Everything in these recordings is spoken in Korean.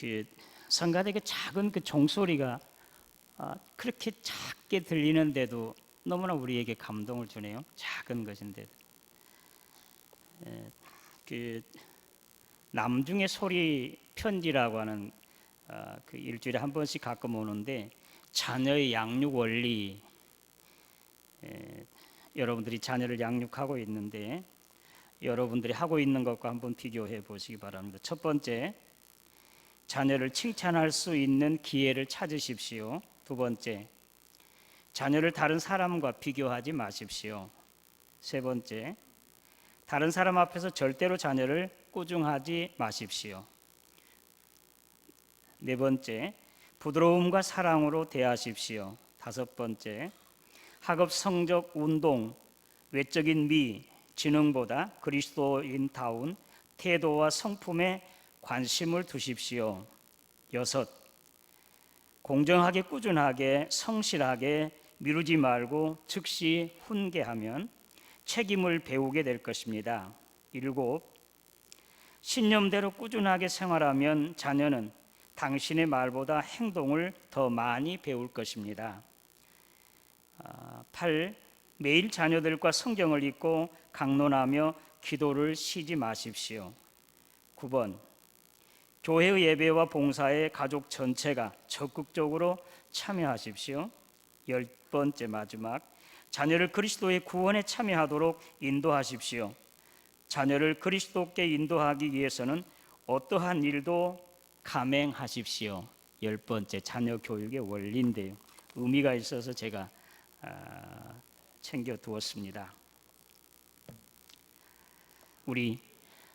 그 성가대교 작은 그 종소리가 그렇게 작게 들리는데도 너무나 우리에게 감동을 주네요. 작은 것인데도. 그 남중의 소리 편지라고 하는 그 일주일에 한 번씩 가끔 오는데, 자녀의 양육 원리, 여러분들이 자녀를 양육하고 있는데 여러분들이 하고 있는 것과 한번 비교해 보시기 바랍니다. 첫 번째, 자녀를 칭찬할 수 있는 기회를 찾으십시오. 두 번째, 자녀를 다른 사람과 비교하지 마십시오. 세 번째, 다른 사람 앞에서 절대로 자녀를 꾸중하지 마십시오. 네 번째, 부드러움과 사랑으로 대하십시오. 다섯 번째, 학업 성적, 운동, 외적인 미, 지능보다 그리스도인다운 태도와 성품에 관심을 두십시오. 여섯, 공정하게, 꾸준하게, 성실하게 미루지 말고 즉시 훈계하면 책임을 배우게 될 것입니다. 일곱, 신념대로 꾸준하게 생활하면 자녀는 당신의 말보다 행동을 더 많이 배울 것입니다. 8. 매일 자녀들과 성경을 읽고 강론하며 기도를 쉬지 마십시오. 9번, 교회의 예배와 봉사에 가족 전체가 적극적으로 참여하십시오. 10번째 마지막, 자녀를 그리스도의 구원에 참여하도록 인도하십시오. 자녀를 그리스도께 인도하기 위해서는 어떠한 일도 감행하십시오. 10번째, 자녀 교육의 원리인데요, 의미가 있어서 제가 챙겨두었습니다. 우리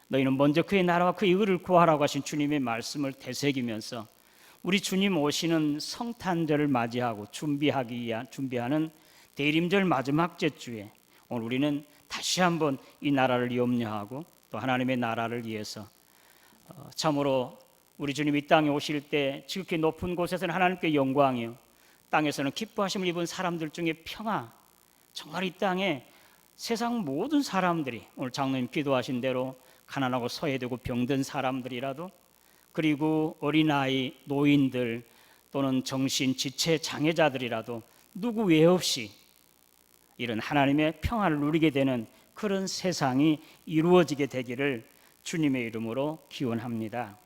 너희는 먼저 그의 나라와 그의 의를 구하라고 하신 주님의 말씀을 되새기면서 우리 주님 오시는 성탄절을 맞이하고 준비하는 대림절 마지막 제주에 오늘 우리는 다시 한번 이 나라를 염려하고 또 하나님의 나라를 위해서 참으로 우리 주님 이 땅에 오실 때 지극히 높은 곳에서는 하나님께 영광이요, 땅에서는 기뻐하심을 입은 사람들 중에 평화, 정말 이 땅에 세상 모든 사람들이 오늘 장로님 기도하신 대로 가난하고 소외되고 병든 사람들이라도, 그리고 어린아이, 노인들 또는 정신 지체 장애자들이라도 누구 외 없이 이런 하나님의 평화를 누리게 되는 그런 세상이 이루어지게 되기를 주님의 이름으로 기원합니다.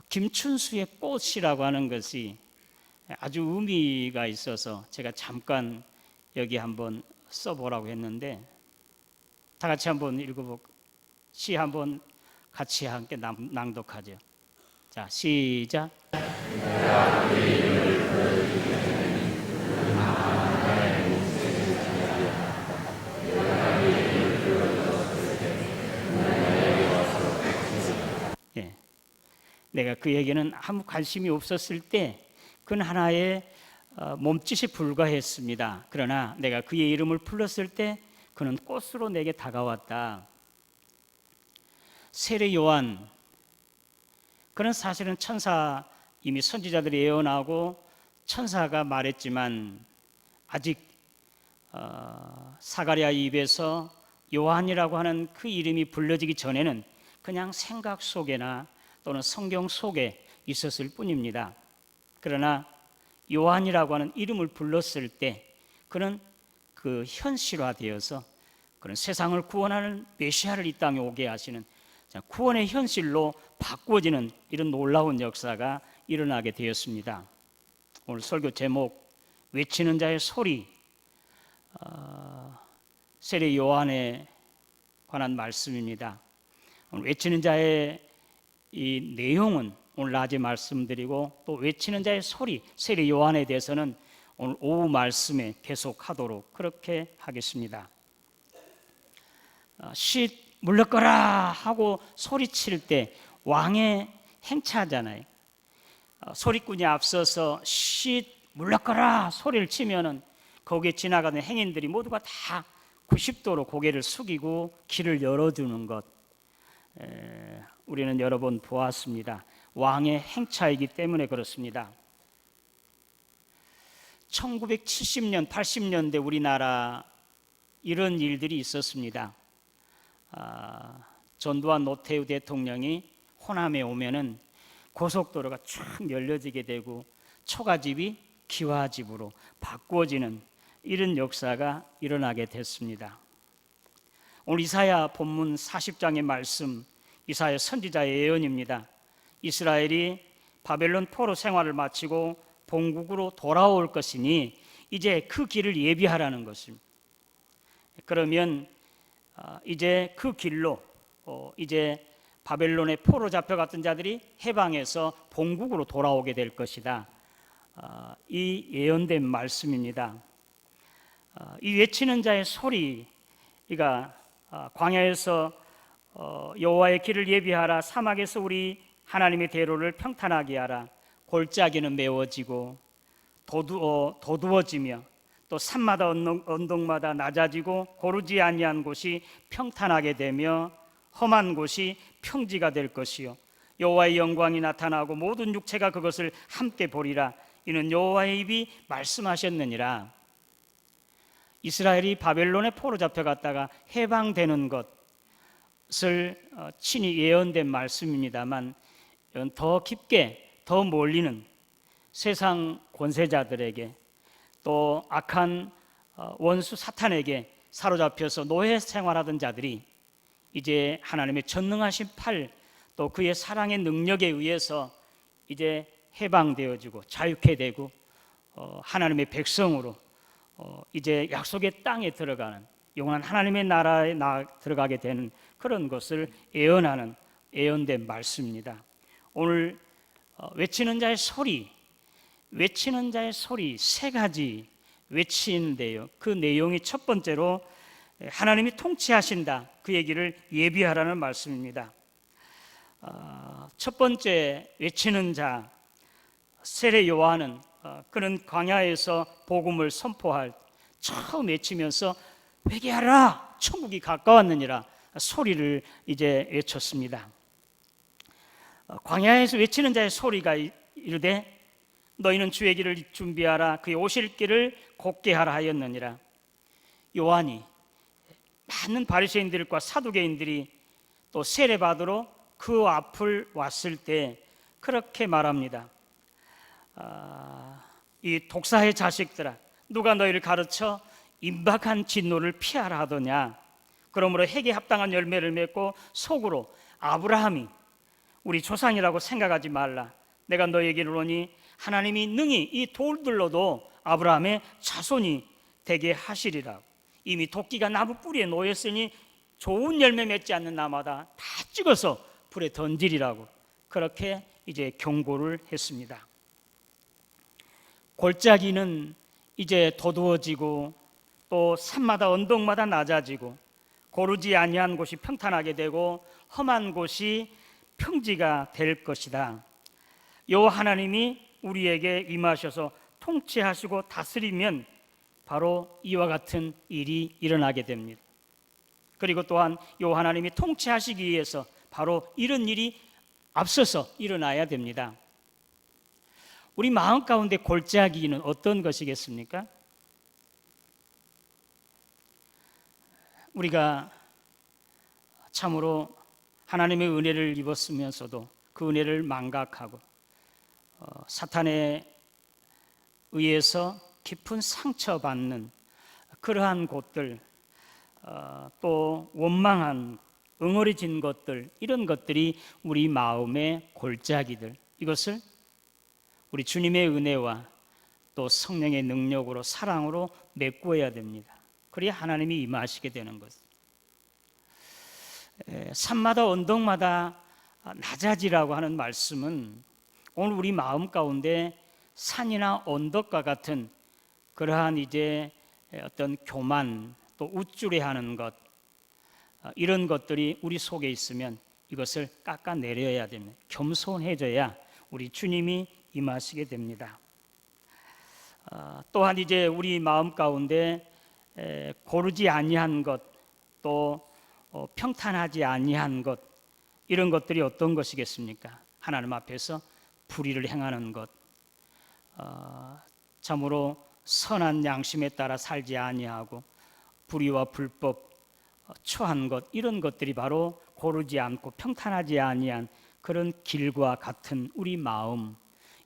김춘수의 꽃이라고 하는 것이 아주 의미가 있어서 제가 잠깐 여기 한번 써보라고 했는데, 다 같이 한번 읽어보고 시 한번 같이 함께 낭독하죠. 자, 시작. 예, 내가 그에게는 아무 관심이 없었을 때 그는 하나의 몸짓에 불과했습니다. 그러나 내가 그의 이름을 불렀을 때 그는 꽃으로 내게 다가왔다. 세례 요한, 그는 사실은 천사, 이미 선지자들이 예언하고 천사가 말했지만 아직 사가랴 입에서 요한이라고 하는 그 이름이 불려지기 전에는 그냥 생각 속에나 또는 성경 속에 있었을 뿐입니다. 그러나 요한이라고 하는 이름을 불렀을 때 그는 그 현실화되어서 그런 세상을 구원하는 메시아를 이 땅에 오게 하시는 구원의 현실로 바꾸어지는 이런 놀라운 역사가 일어나게 되었습니다. 오늘 설교 제목, 외치는 자의 소리, 세례 요한에 관한 말씀입니다. 오늘 외치는 자의 이 내용은 오늘 낮에 말씀드리고, 또 외치는 자의 소리, 세례 요한에 대해서는 오늘 오후 말씀에 계속하도록 그렇게 하겠습니다. 쉿 물러거라 하고 소리칠 때 왕의 행차잖아요. 소리꾼이 앞서서 쉿 물러거라 소리를 치면은 거기에 지나가는 행인들이 모두가 다 90도로 고개를 숙이고 길을 열어주는 것, 우리는 여러 번 보았습니다. 왕의 행차이기 때문에 그렇습니다. 1970년, 80년대 우리나라 이런 일들이 있었습니다. 전두환 노태우 대통령이 호남에 오면은 고속도로가 쫙 열려지게 되고 초가집이 기와집으로 바꾸어지는 이런 역사가 일어나게 됐습니다. 오늘 이사야 본문 40장의 말씀, 이사야 선지자의 예언입니다. 이스라엘이 바벨론 포로 생활을 마치고 본국으로 돌아올 것이니 이제 그 길을 예비하라는 것입니다. 그러면 이제 그 길로 이제 바벨론의 포로 잡혀갔던 자들이 해방해서 본국으로 돌아오게 될 것이다. 이 예언된 말씀입니다. 이 외치는 자의 소리가 광야에서 여호와의 길을 예비하라, 사막에서 우리 하나님의 대로를 평탄하게 하라, 골짜기는 메워지고 도두어지며 또 산마다 언덕마다 낮아지고 고르지 아니한 곳이 평탄하게 되며 험한 곳이 평지가 될 것이요 여호와의 영광이 나타나고 모든 육체가 그것을 함께 보리라. 이는 여호와의 입이 말씀하셨느니라. 이스라엘이 바벨론에 포로 잡혀갔다가 해방되는 것을 친히 예언된 말씀입니다만, 더 깊게 더 몰리는 세상 권세자들에게 또 악한 원수 사탄에게 사로잡혀서 노예 생활하던 자들이 이제 하나님의 전능하신 팔, 또 그의 사랑의 능력에 의해서 이제 해방되어지고 자유케 되고 하나님의 백성으로 이제 약속의 땅에 들어가는 영원한 하나님의 나라에 들어가게 되는 그런 것을 예언하는 예언된 말씀입니다. 오늘 외치는 자의 소리 세 가지 외치는데요, 그 내용이 첫 번째로 하나님이 통치하신다, 그 얘기를 예비하라는 말씀입니다. 첫 번째 외치는 자 세례 요한은 그는 광야에서 복음을 선포할 처음 외치면서 회개하라, 천국이 가까웠느니라 소리를 이제 외쳤습니다. 광야에서 외치는 자의 소리가 이르되 너희는 주의 길을 준비하라, 그의 오실 길을 곧게 하라 하였느니라. 요한이 많은 바리새인들과 사두개인들이 또 세례 받으러 그 앞을 왔을 때 그렇게 말합니다. 이 독사의 자식들아, 누가 너희를 가르쳐 임박한 진노를 피하라 하더냐. 그러므로 핵에 합당한 열매를 맺고 속으로 아브라함이 우리 조상이라고 생각하지 말라. 내가 너희에게 이르노니 하나님이 능히 이 돌들로도 아브라함의 자손이 되게 하시리라. 이미 도끼가 나무 뿌리에 놓였으니 좋은 열매 맺지 않는 나마다 다 찍어서 불에 던지리라고 그렇게 이제 경고를 했습니다. 골짜기는 이제 도두어지고 또 산마다 언덕마다 낮아지고 고르지 아니한 곳이 평탄하게 되고 험한 곳이 평지가 될 것이다. 여호와 하나님이 우리에게 임하셔서 통치하시고 다스리면 바로 이와 같은 일이 일어나게 됩니다. 그리고 또한 여호와 하나님이 통치하시기 위해서 바로 이런 일이 앞서서 일어나야 됩니다. 우리 마음 가운데 골짜기는 어떤 것이겠습니까? 우리가 참으로 하나님의 은혜를 입었으면서도 그 은혜를 망각하고 사탄에 의해서 깊은 상처받는 그러한 곳들, 또 원망한 응어리진 것들, 이런 것들이 우리 마음의 골짜기들, 이것을 우리 주님의 은혜와 또 성령의 능력으로 사랑으로 메꾸어야 됩니다. 그래야 하나님이 임하시게 되는 것. 산마다 언덕마다 낮아지라고 하는 말씀은 오늘 우리 마음 가운데 산이나 언덕과 같은 그러한 이제 어떤 교만 또 우쭐해하는 것, 이런 것들이 우리 속에 있으면 이것을 깎아내려야 됩니다. 겸손해져야 우리 주님이 임하시게 됩니다. 또한 이제 우리 마음 가운데 고르지 아니한 것, 또 평탄하지 아니한 것, 이런 것들이 어떤 것이겠습니까? 하나님 앞에서 불의를 행하는 것, 참으로 선한 양심에 따라 살지 아니하고 불의와 불법 처한 것, 이런 것들이 바로 고르지 않고 평탄하지 아니한 그런 길과 같은 우리 마음,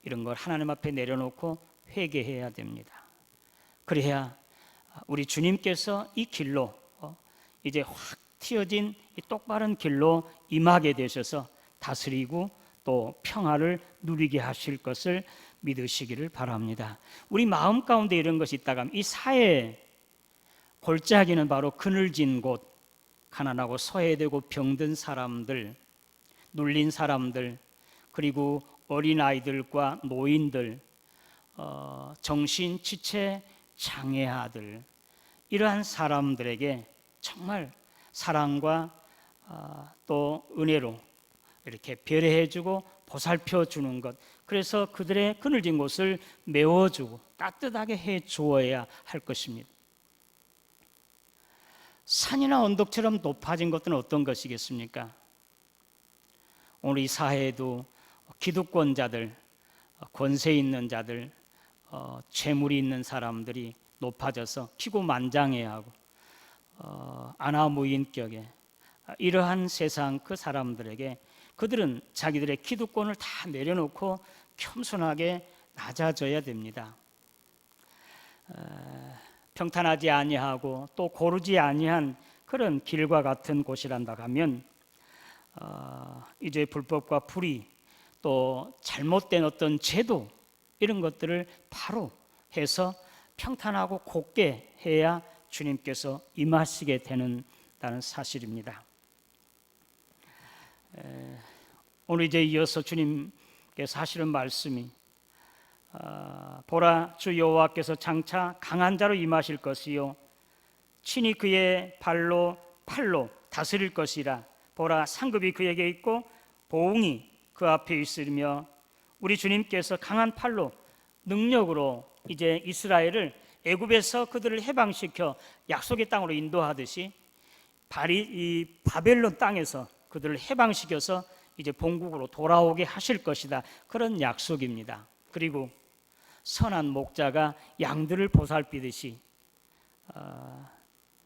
이런 걸 하나님 앞에 내려놓고 회개해야 됩니다. 그래야 우리 주님께서 이 길로 이제 확 튀어진 이 똑바른 길로 임하게 되셔서 다스리고 또 평화를 누리게 하실 것을 믿으시기를 바랍니다. 우리 마음 가운데 이런 것이 있다가 이 사회 골짜기는 바로 그늘진 곳, 가난하고 소외되고 병든 사람들, 눌린 사람들, 그리고 어린아이들과 노인들, 정신 지체 장애아들, 이러한 사람들에게 정말 사랑과 또 은혜로 이렇게 배려해주고 보살펴주는 것, 그래서 그들의 그늘진 곳을 메워주고 따뜻하게 해주어야 할 것입니다. 산이나 언덕처럼 높아진 것들은 어떤 것이겠습니까? 오늘 이 사회에도 기득권자들, 권세 있는 자들, 재물이 있는 사람들이 높아져서 기고만장해하고 안하무인격에, 이러한 세상 그 사람들에게 그들은 자기들의 기득권을 다 내려놓고 겸손하게 낮아져야 됩니다. 평탄하지 아니하고 또 고르지 아니한 그런 길과 같은 곳이란다 하면 이제 불법과 불의, 또 잘못된 어떤 제도, 이런 것들을 바로 해서 평탄하고 곱게 해야 주님께서 임하시게 되는 사실입니다. 오늘 이제 이어서 주님께서 하시는 말씀이 보라, 주 여호와께서 장차 강한 자로 임하실 것이요 친히 그의 팔로 다스릴 것이라. 보라, 상급이 그에게 있고 보응이 그 앞에 있으며, 우리 주님께서 강한 팔로 능력으로 이제 이스라엘을 애굽에서 그들을 해방시켜 약속의 땅으로 인도하듯이 이 바벨론 땅에서 그들을 해방시켜서 이제 본국으로 돌아오게 하실 것이다, 그런 약속입니다. 그리고 선한 목자가 양들을 보살피듯이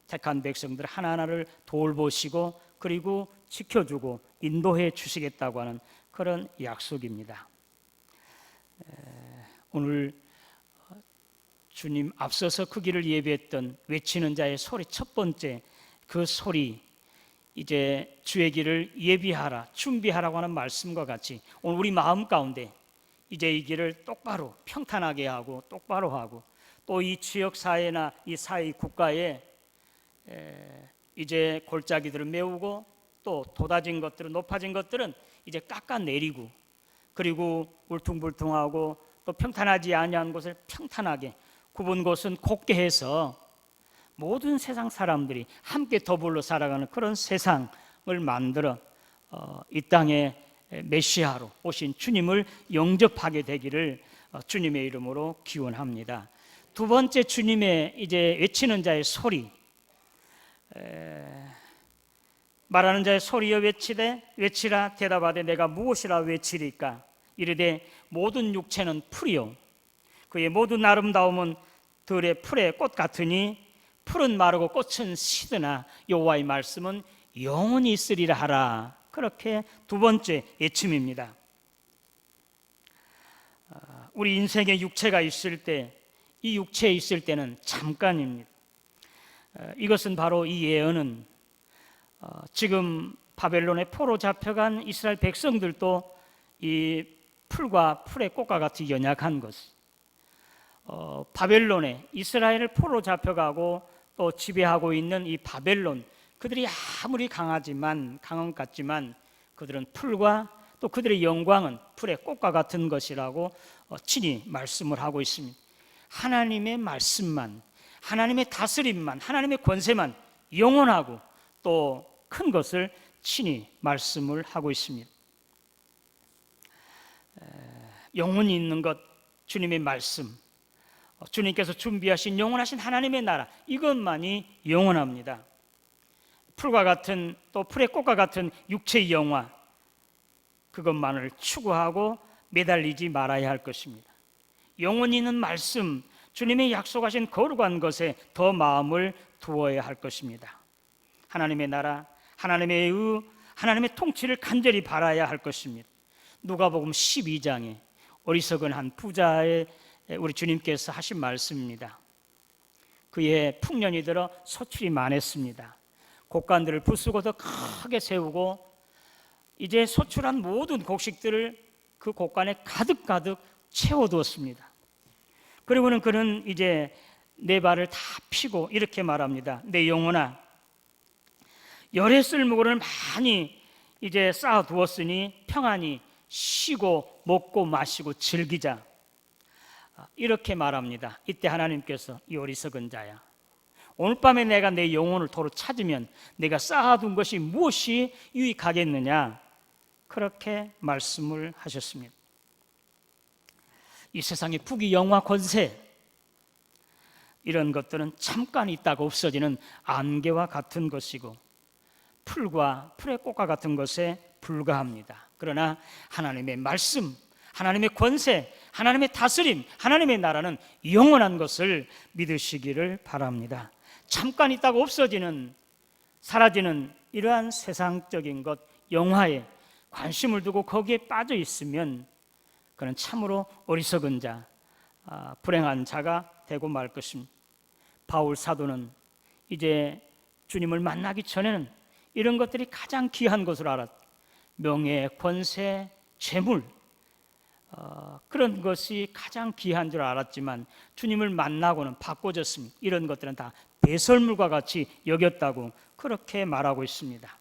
택한 백성들 하나하나를 돌보시고 그리고 지켜주고 인도해 주시겠다고 하는 그런 약속입니다. 오늘 주님 앞서서 그 길을 예비했던 외치는 자의 소리, 첫 번째 그 소리, 이제 주의 길을 예비하라, 준비하라고 하는 말씀과 같이 오늘 우리 마음 가운데 이제 이 길을 똑바로 평탄하게 하고 똑바로 하고, 또 이 지역 사회나 이 사회 국가에 이제 골짜기들을 메우고 또 돋아진 것들은, 높아진 것들은 이제 깎아내리고, 그리고 울퉁불퉁하고 또 평탄하지 아니한 곳을 평탄하게, 굽은 곳은 곱게 해서 모든 세상 사람들이 함께 더불어 살아가는 그런 세상을 만들어 이 땅에 메시아로 오신 주님을 영접하게 되기를 주님의 이름으로 기원합니다. 두 번째, 주님의 이제 외치는 자의 소리, 말하는 자의 소리여 외치라. 대답하되 내가 무엇이라 외치리까? 이르되 모든 육체는 풀이요 그의 모든 아름다움은 들의 풀의 꽃 같으니 풀은 마르고 꽃은 시드나 여호와의 말씀은 영원히 있으리라 하라. 그렇게 두 번째 외침입니다. 우리 인생에 육체가 있을 때, 이 육체에 있을 때는 잠깐입니다. 이것은 바로 이 예언은 지금 바벨론에 포로 잡혀간 이스라엘 백성들도 이 풀과 풀의 꽃과 같이 연약한 것, 바벨론에 이스라엘을 포로 잡혀가고 또 지배하고 있는 이 바벨론, 그들이 아무리 강한 것 같지만 그들은 풀과 또 그들의 영광은 풀의 꽃과 같은 것이라고 친히 말씀을 하고 있습니다. 하나님의 말씀만, 하나님의 다스림만, 하나님의 권세만 영원하고 또 큰 것을 친히 말씀을 하고 있습니다. 영원히 있는 것, 주님의 말씀, 주님께서 준비하신 영원하신 하나님의 나라, 이것만이 영원합니다. 풀과 같은, 또 풀의 꽃과 같은 육체의 영화, 그것만을 추구하고 매달리지 말아야 할 것입니다. 영원히 있는 말씀, 주님의 약속하신 거룩한 것에 더 마음을 두어야 할 것입니다. 하나님의 나라, 하나님의 의, 하나님의 통치를 간절히 바라야 할 것입니다. 누가복음 12장에 어리석은 한 부자의 우리 주님께서 하신 말씀입니다. 그의 풍년이 들어 소출이 많았습니다. 곡간들을 부수고 더 크게 세우고 이제 소출한 모든 곡식들을 그 곡간에 가득가득 채워두었습니다. 그리고는 그는 이제 네 발을 다 피고 이렇게 말합니다. 내 영혼아, 열의 쓸무를 많이 이제 쌓아두었으니 평안히 쉬고 먹고 마시고 즐기자. 이렇게 말합니다. 이때 하나님께서 이 어리석은 자야, 오늘 밤에 내가 내 영혼을 도로 찾으면 내가 쌓아둔 것이 무엇이 유익하겠느냐, 그렇게 말씀을 하셨습니다. 이 세상의 부귀 영화 권세 이런 것들은 잠깐 있다가 없어지는 안개와 같은 것이고 풀과 풀의 꽃과 같은 것에 불과합니다. 그러나 하나님의 말씀, 하나님의 권세, 하나님의 다스림, 하나님의 나라는 영원한 것을 믿으시기를 바랍니다. 잠깐 있다가 없어지는, 사라지는 이러한 세상적인 것, 영화에 관심을 두고 거기에 빠져 있으면 그는 참으로 어리석은 자, 불행한 자가 되고 말 것입니다. 바울 사도는 이제 주님을 만나기 전에는 이런 것들이 가장 귀한 것으로 알았다. 명예, 권세, 재물, 그런 것이 가장 귀한 줄 알았지만 주님을 만나고는 바꿔졌습니다. 이런 것들은 다 배설물과 같이 여겼다고 그렇게 말하고 있습니다.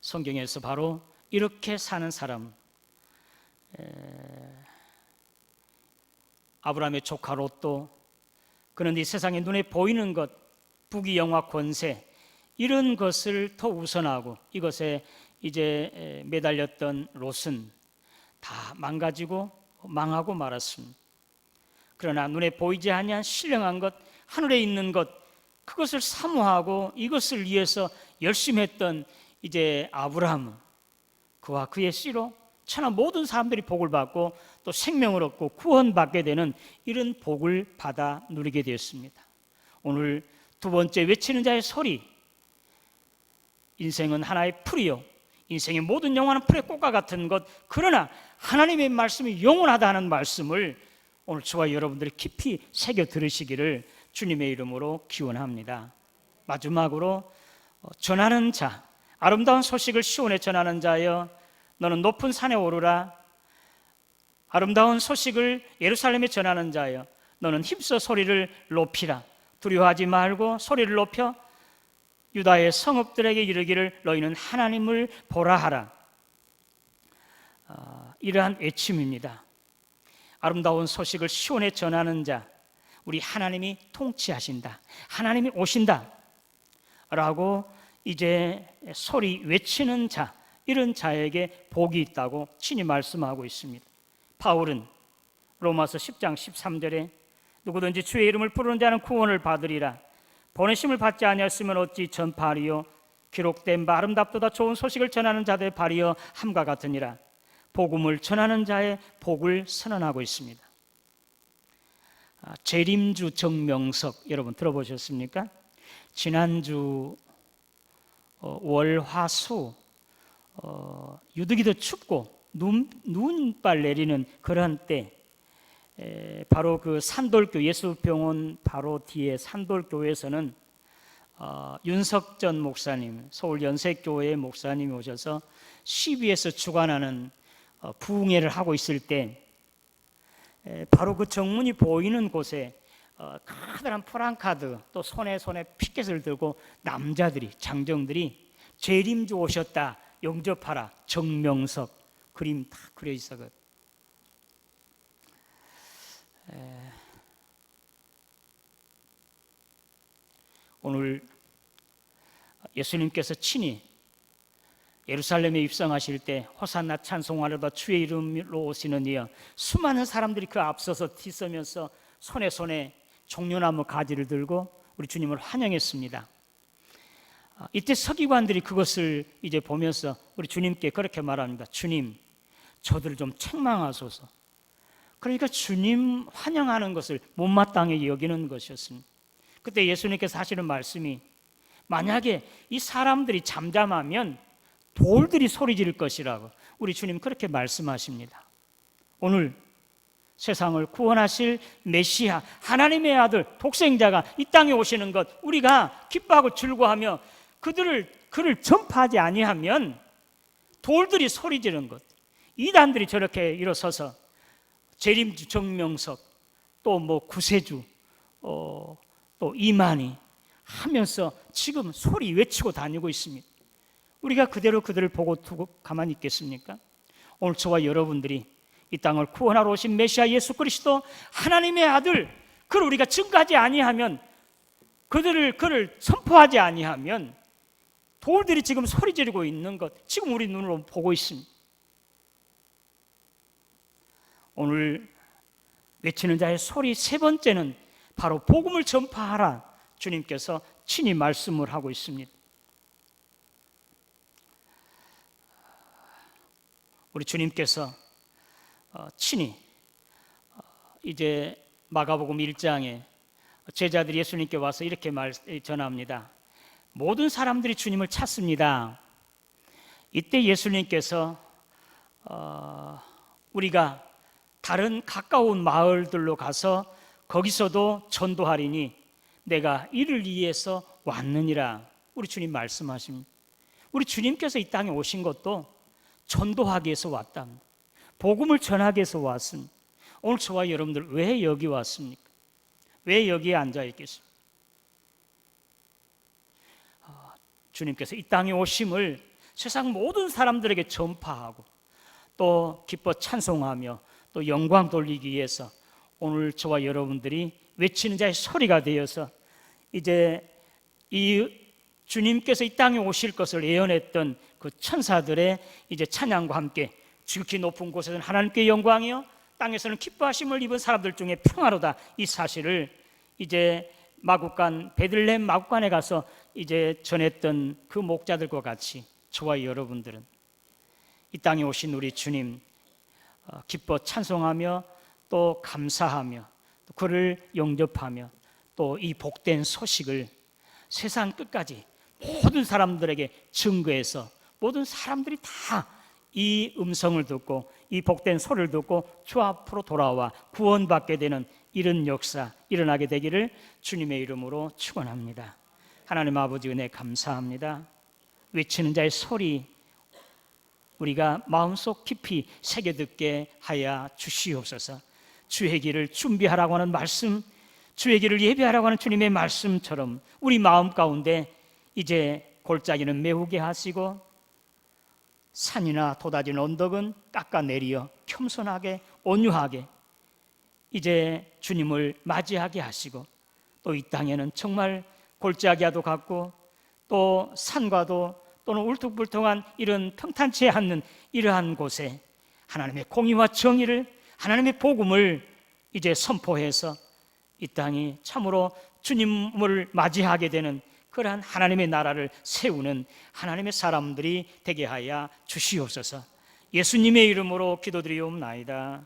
성경에서 바로 이렇게 사는 사람, 아브라함의 조카 롯도, 그는 이 세상에 눈에 보이는 것, 부귀 영화 권세 이런 것을 더 우선하고 이것에 이제 매달렸던 롯은 다 망가지고 망하고 말았습니다. 그러나 눈에 보이지 아니한 신령한 것, 하늘에 있는 것, 그것을 사모하고 이것을 위해서 열심히 했던 이제 아브라함은 그와 그의 씨로 천하 모든 사람들이 복을 받고 또 생명을 얻고 구원받게 되는 이런 복을 받아 누리게 되었습니다. 오늘 두 번째 외치는 자의 소리, 인생은 하나의 풀이요, 인생의 모든 영화는 풀의 꽃과 같은 것, 그러나 하나님의 말씀이 영원하다 하는 말씀을 오늘 저와 여러분들이 깊이 새겨 들으시기를 주님의 이름으로 기원합니다. 마지막으로 전하는 자, 아름다운 소식을 시온에 전하는 자여, 너는 높은 산에 오르라. 아름다운 소식을 예루살렘에 전하는 자여, 너는 힘써 소리를 높이라. 두려워하지 말고 소리를 높여 유다의 성읍들에게 이르기를 너희는 하나님을 보라 하라. 이러한 외침입니다. 아름다운 소식을 시온에 전하는 자, 우리 하나님이 통치하신다, 하나님이 오신다 라고 이제 소리 외치는 자, 이런 자에게 복이 있다고 친히 말씀하고 있습니다. 바울은 로마서 10장 13절에 누구든지 주의 이름을 부르는 자는 구원을 받으리라. 보내심을 받지 아니했으면 어찌 전파하리요. 기록된 바 아름답도다 좋은 소식을 전하는 자들의 발이여 함과 같으니라. 복음을 전하는 자의 복을 선언하고 있습니다. 재림주 정명석 여러분 들어보셨습니까? 지난주 월화수 유두기도 춥고 눈발 내리는 그런 때 바로 그 산돌교 예수병원 바로 뒤에 산돌교에서는 윤석전 목사님, 서울 연세교회 목사님이 오셔서 시위에서 주관하는 부흥회를 하고 있을 때 바로 그 정문이 보이는 곳에 커다란 프랑카드 또 손에 피켓을 들고 남자들이, 장정들이 재림주 오셨다 영접하라 정명석 그림 다 그려 있어요. 오늘 예수님께서 친히 예루살렘에 입성하실 때 호산나 찬송하려다 주의 이름으로 오시는 이여, 수많은 사람들이 그 앞서서 뒤서면서 손에 종려나무 가지를 들고 우리 주님을 환영했습니다. 이때 서기관들이 그것을 이제 보면서 우리 주님께 그렇게 말합니다. 주님, 저들을 좀 책망하소서. 그러니까 주님 환영하는 것을 못마땅히 여기는 것이었습니다. 그때 예수님께서 하시는 말씀이 만약에 이 사람들이 잠잠하면 돌들이 소리 지를 것이라고 우리 주님 그렇게 말씀하십니다. 오늘 세상을 구원하실 메시아 하나님의 아들 독생자가 이 땅에 오시는 것 우리가 기뻐하고 즐거워하며 그를 전파하지 아니하면 돌들이 소리 지르는 것, 이단들이 저렇게 일어서서 재림주 정명석 또 뭐 구세주 또 이만희 하면서 지금 소리 외치고 다니고 있습니다. 우리가 그대로 그들을 보고 두고 가만히 있겠습니까? 오늘 저와 여러분들이 이 땅을 구원하러 오신 메시아 예수 그리스도 하나님의 아들 그를 우리가 증거하지 아니하면 그를 선포하지 아니하면 돌들이 지금 소리 지르고 있는 것 지금 우리 눈으로 보고 있습니다. 오늘 외치는 자의 소리 세 번째는 바로 복음을 전파하라 주님께서 친히 말씀을 하고 있습니다. 우리 주님께서 친히 이제 마가복음 1장에 제자들이 예수님께 와서 이렇게 전합니다. 모든 사람들이 주님을 찾습니다. 이때 예수님께서 우리가 다른 가까운 마을들로 가서 거기서도 전도하리니 내가 이를 위해서 왔느니라 우리 주님 말씀하십니다. 우리 주님께서 이 땅에 오신 것도 전도하기 위해서 왔답니다. 복음을 전하기 위해서 왔습니다. 오늘 저와 여러분들 왜 여기 왔습니까? 왜 여기에 앉아 있겠습니까? 주님께서 이 땅에 오심을 세상 모든 사람들에게 전파하고 또 기뻐 찬송하며 또 영광 돌리기 위해서 오늘 저와 여러분들이 외치는 자의 소리가 되어서 이제 이 주님께서 이 땅에 오실 것을 예언했던 그 천사들의 이제 찬양과 함께 지극히 높은 곳에서는 하나님께 영광이요 땅에서는 기뻐하심을 입은 사람들 중에 평화로다 이 사실을 이제 마국간 베들레헴 마국간에 가서 이제 전했던 그 목자들과 같이 저와 여러분들은 이 땅에 오신 우리 주님 기뻐 찬송하며 또 감사하며 또 그를 영접하며 또 이 복된 소식을 세상 끝까지 모든 사람들에게 증거해서 모든 사람들이 다 이 음성을 듣고 이 복된 소리를 듣고 주 앞으로 돌아와 구원받게 되는 이런 역사 일어나게 되기를 주님의 이름으로 축원합니다. 하나님 아버지 은혜 감사합니다. 외치는 자의 소리 우리가 마음속 깊이 새겨 듣게 하여 주시옵소서. 주의 길을 준비하라고 하는 말씀, 주의 길을 예비하라고 하는 주님의 말씀처럼 우리 마음 가운데 이제 골짜기는 메우게 하시고 산이나 돋아진 언덕은 깎아내리어 겸손하게 온유하게 이제 주님을 맞이하게 하시고 또 이 땅에는 정말 골짜기와도 같고 또 산과도 또는 울퉁불퉁한 이런 평탄치 않는 이러한 곳에 하나님의 공의와 정의를 하나님의 복음을 이제 선포해서 이 땅이 참으로 주님을 맞이하게 되는 그러한 하나님의 나라를 세우는 하나님의 사람들이 되게 하여 주시옵소서. 예수님의 이름으로 기도드리옵나이다.